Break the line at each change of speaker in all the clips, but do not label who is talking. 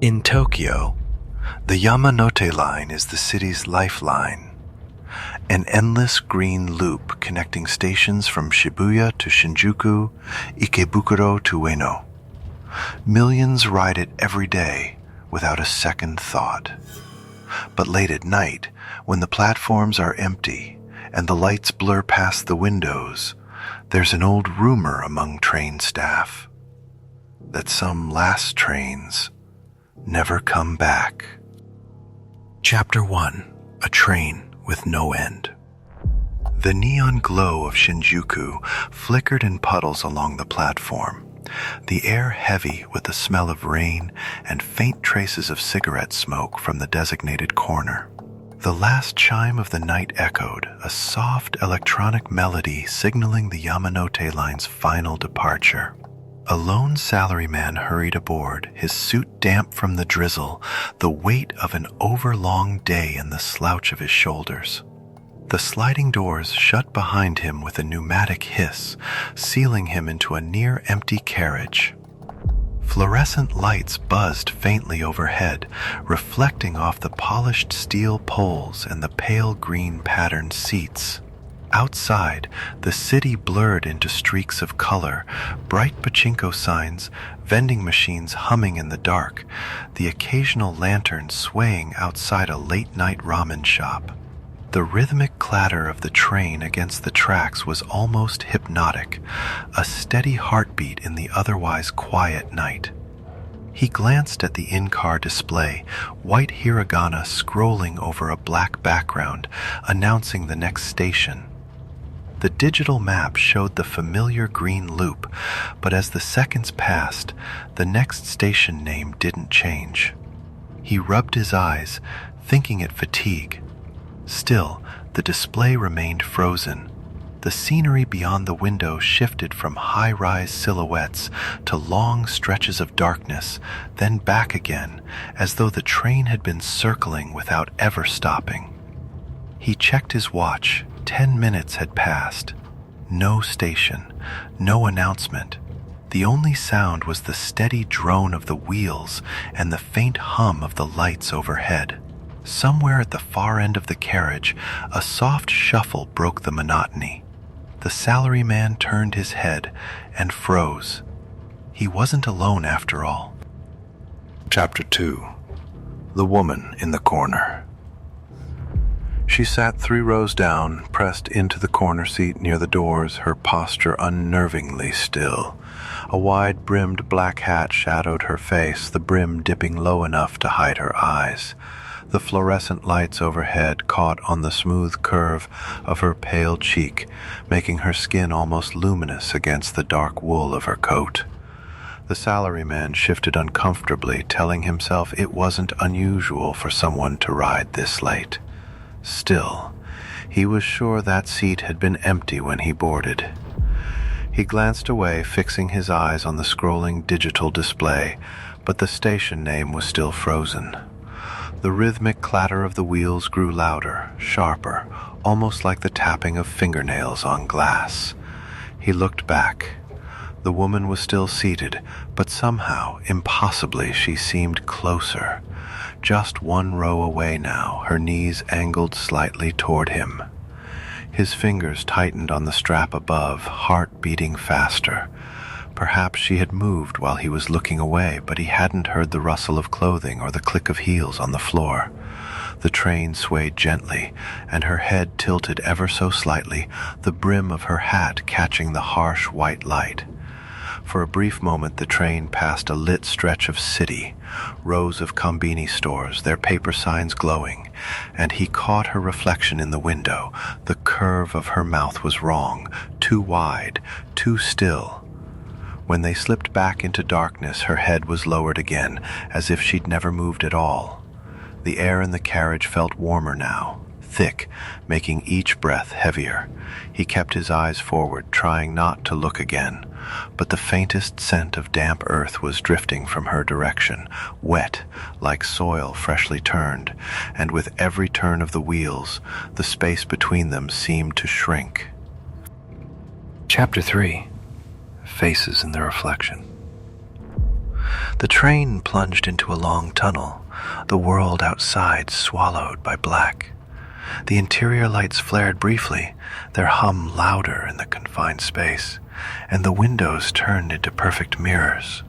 In Tokyo, the Yamanote Line is the city's lifeline, an endless green loop connecting stations from Shibuya to Shinjuku, Ikebukuro to Ueno. Millions ride it every day without a second thought. But late at night, when the platforms are empty and the lights blur past the windows, there's an old rumor among train staff that some last trains never come back. Chapter 1: A Train with No End. The neon glow of Shinjuku flickered in puddles along the platform, the air heavy with the smell of rain and faint traces of cigarette smoke from the designated corner. The last chime of the night echoed, a soft electronic melody signaling the Yamanote Line's final departure. A lone salaryman hurried aboard, his suit damp from the drizzle, the weight of an overlong day in the slouch of his shoulders. The sliding doors shut behind him with a pneumatic hiss, sealing him into a near-empty carriage. Fluorescent lights buzzed faintly overhead, reflecting off the polished steel poles and the pale green patterned seats. Outside, the city blurred into streaks of color, bright pachinko signs, vending machines humming in the dark, the occasional lantern swaying outside a late-night ramen shop. The rhythmic clatter of the train against the tracks was almost hypnotic, a steady heartbeat in the otherwise quiet night. He glanced at the in-car display, white hiragana scrolling over a black background, announcing the next station. The digital map showed the familiar green loop, but as the seconds passed, the next station name didn't change. He rubbed his eyes, thinking it fatigue. Still, the display remained frozen. The scenery beyond the window shifted from high-rise silhouettes to long stretches of darkness, then back again, as though the train had been circling without ever stopping. He checked his watch. 10 minutes had passed. No station, no announcement. The only sound was the steady drone of the wheels and the faint hum of the lights overhead. Somewhere at the far end of the carriage, a soft shuffle broke the monotony. The salaryman turned his head and froze. He wasn't alone after all. Chapter 2: The Woman in the Corner. She sat 3 rows down, pressed into the corner seat near the doors, her posture unnervingly still. A wide-brimmed black hat shadowed her face, the brim dipping low enough to hide her eyes. The fluorescent lights overhead caught on the smooth curve of her pale cheek, making her skin almost luminous against the dark wool of her coat. The salaryman shifted uncomfortably, telling himself it wasn't unusual for someone to ride this late. Still, he was sure that seat had been empty when he boarded. He glanced away, fixing his eyes on the scrolling digital display, but the station name was still frozen. The rhythmic clatter of the wheels grew louder, sharper, almost like the tapping of fingernails on glass. He looked back. The woman was still seated, but somehow, impossibly, she seemed closer. Just 1 row away now, her knees angled slightly toward him. His fingers tightened on the strap above, heart beating faster. Perhaps she had moved while he was looking away, but he hadn't heard the rustle of clothing or the click of heels on the floor. The train swayed gently, and her head tilted ever so slightly, the brim of her hat catching the harsh white light. For a brief moment the train passed a lit stretch of city, rows of konbini stores, their paper signs glowing, and he caught her reflection in the window. The curve of her mouth was wrong, too wide, too still. When they slipped back into darkness, her head was lowered again, as if she'd never moved at all. The air in the carriage felt warmer now, thick, making each breath heavier. He kept his eyes forward, trying not to look again. But the faintest scent of damp earth was drifting from her direction, wet, like soil freshly turned, and with every turn of the wheels, the space between them seemed to shrink. Chapter 3: Faces in the Reflection. The train plunged into a long tunnel, the world outside swallowed by black. The interior lights flared briefly, their hum louder in the confined space, and the windows turned into perfect mirrors.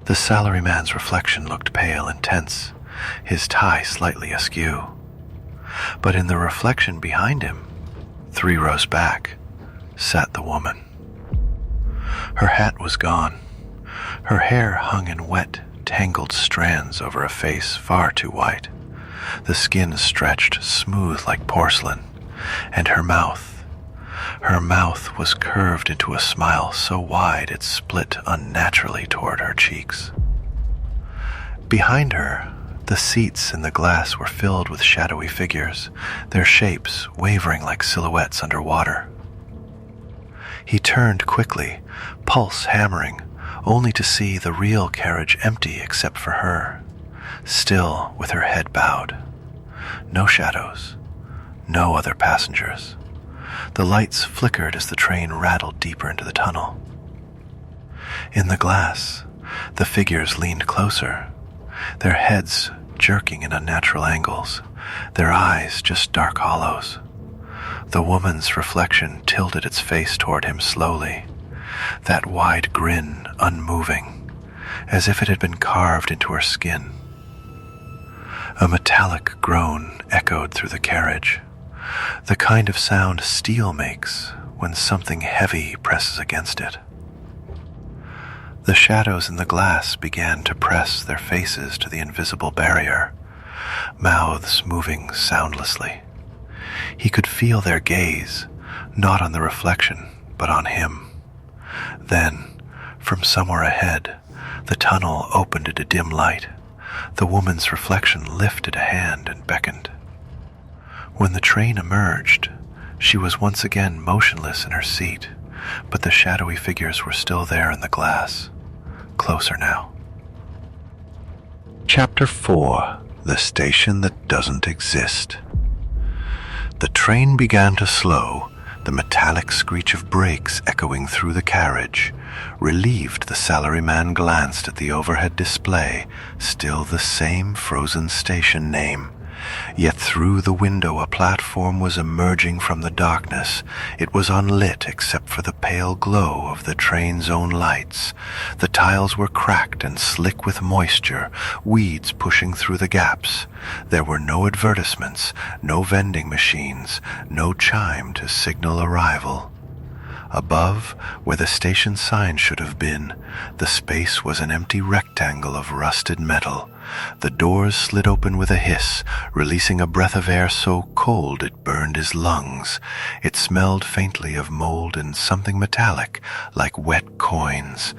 The salaryman's reflection looked pale and tense, his tie slightly askew. But in the reflection behind him, 3 rows back, sat the woman. Her hat was gone. Her hair hung in wet, tangled strands over a face far too white. The skin stretched smooth like porcelain, and her mouth was curved into a smile so wide it split unnaturally toward her cheeks. Behind her, the seats in the glass were filled with shadowy figures, their shapes wavering like silhouettes under water. He turned quickly, pulse hammering, only to see the real carriage empty except for her, still with her head bowed. No shadows, no other passengers. The lights flickered as the train rattled deeper into the tunnel. In the glass, the figures leaned closer, their heads jerking in unnatural angles, their eyes just dark hollows. The woman's reflection tilted its face toward him slowly, that wide grin unmoving, as if it had been carved into her skin. A metallic groan echoed through the carriage, the kind of sound steel makes when something heavy presses against it. The shadows in the glass began to press their faces to the invisible barrier, mouths moving soundlessly. He could feel their gaze, not on the reflection, but on him. Then, from somewhere ahead, the tunnel opened into dim light. The woman's reflection lifted a hand and beckoned. When the train emerged, she was once again motionless in her seat, but the shadowy figures were still there in the glass, closer now. Chapter 4: The Station That Doesn't Exist. The train began to slow, the metallic screech of brakes echoing through the carriage. Relieved, the salaryman glanced at the overhead display, still the same frozen station name. Yet through the window a platform was emerging from the darkness. It was unlit except for the pale glow of the train's own lights. The tiles were cracked and slick with moisture, weeds pushing through the gaps. There were no advertisements, no vending machines, no chime to signal arrival. Above, where the station sign should have been, the space was an empty rectangle of rusted metal. The doors slid open with a hiss, releasing a breath of air so cold it burned his lungs. It smelled faintly of mold and something metallic, like wet coins.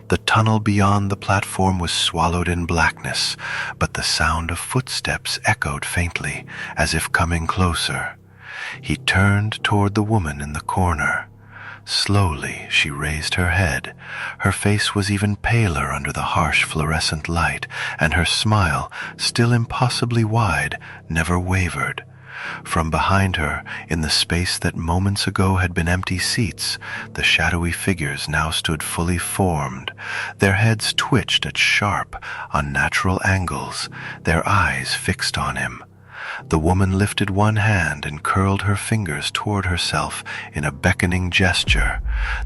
The tunnel beyond the platform was swallowed in blackness, but the sound of footsteps echoed faintly, as if coming closer. He turned toward the woman in the corner. Slowly she raised her head. Her face was even paler under the harsh fluorescent light, and her smile, still impossibly wide, never wavered. From behind her, in the space that moments ago had been empty seats, the shadowy figures now stood fully formed. Their heads twitched at sharp, unnatural angles, their eyes fixed on him. The woman lifted one hand and curled her fingers toward herself in a beckoning gesture.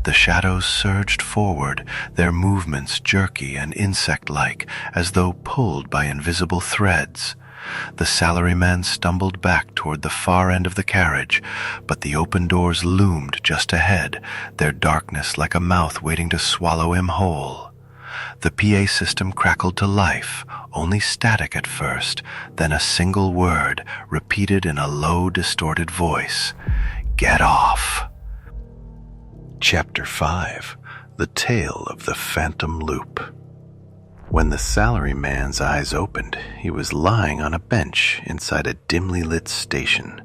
The shadows surged forward, their movements jerky and insect-like, as though pulled by invisible threads. The salaryman stumbled back toward the far end of the carriage, but the open doors loomed just ahead, their darkness like a mouth waiting to swallow him whole. The PA system crackled to life, only static at first, then a single word, repeated in a low, distorted voice. "Get off." Chapter 5: The Tale of the Phantom Loop. When the salaryman's eyes opened, he was lying on a bench inside a dimly lit station.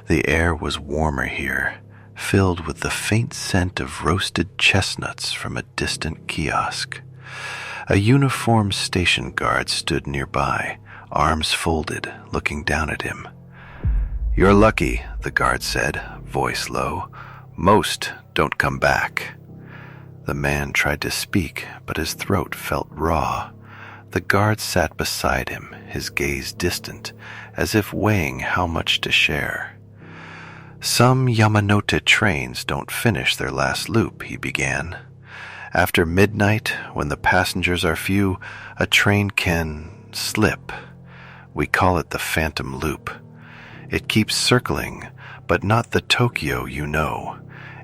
The air was warmer here, filled with the faint scent of roasted chestnuts from a distant kiosk. A uniformed station guard stood nearby, arms folded, looking down at him. "You're lucky," the guard said, voice low. "Most don't come back." The man tried to speak, but his throat felt raw. The guard sat beside him, his gaze distant, as if weighing how much to share. "Some Yamanote trains don't finish their last loop," he began. "After midnight, when the passengers are few, a train can slip. We call it the phantom loop. It keeps circling, but not the Tokyo you know.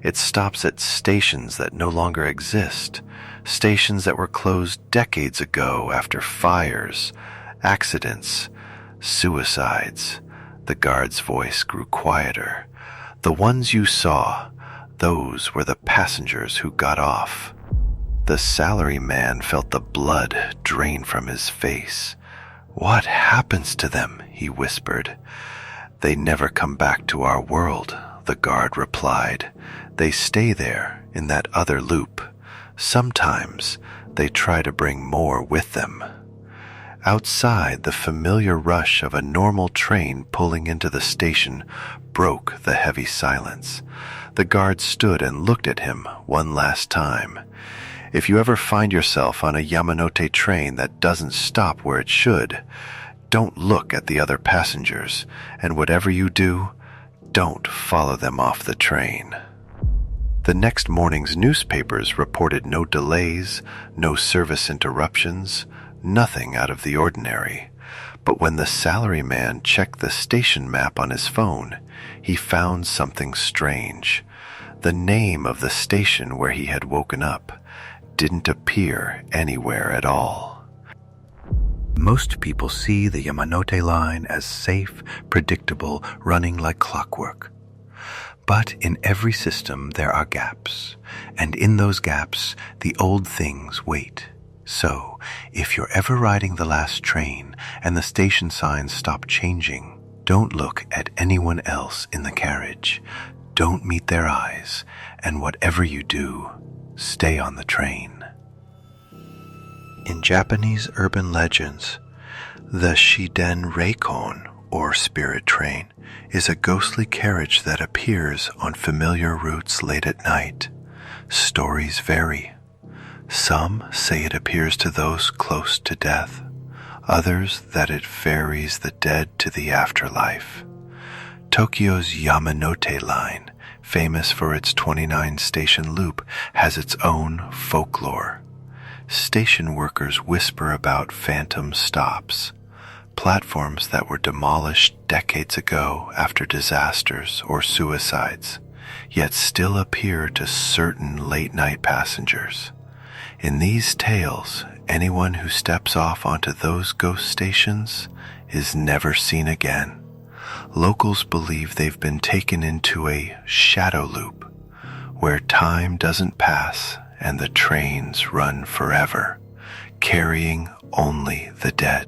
It stops at stations that no longer exist, stations that were closed decades ago after fires, accidents, suicides." The guard's voice grew quieter. "The ones you saw, those were the passengers who got off." The salaryman felt the blood drain from his face. "What happens to them?" he whispered. "They never come back to our world," the guard replied. "They stay there in that other loop. Sometimes they try to bring more with them." Outside, the familiar rush of a normal train pulling into the station broke the heavy silence. The guard stood and looked at him one last time. "If you ever find yourself on a Yamanote train that doesn't stop where it should, don't look at the other passengers, and whatever you do, don't follow them off the train." The next morning's newspapers reported no delays, no service interruptions, nothing out of the ordinary. But when the salaryman checked the station map on his phone, he found something strange. The name of the station where he had woken up didn't appear anywhere at all. Most people see the Yamanote Line as safe, predictable, running like clockwork. But in every system there are gaps, and in those gaps the old things wait. So, if you're ever riding the last train and the station signs stop changing, don't look at anyone else in the carriage. Don't meet their eyes, and whatever you do, stay on the train. In Japanese urban legends, the Shiden Reikon, or spirit train, is a ghostly carriage that appears on familiar routes late at night. Stories vary. Some say it appears to those close to death, others that it ferries the dead to the afterlife. Tokyo's Yamanote Line, famous for its 29-station loop, has its own folklore. Station workers whisper about phantom stops, platforms that were demolished decades ago after disasters or suicides, yet still appear to certain late-night passengers. In these tales, anyone who steps off onto those ghost stations is never seen again. Locals believe they've been taken into a shadow loop, where time doesn't pass and the trains run forever, carrying only the dead.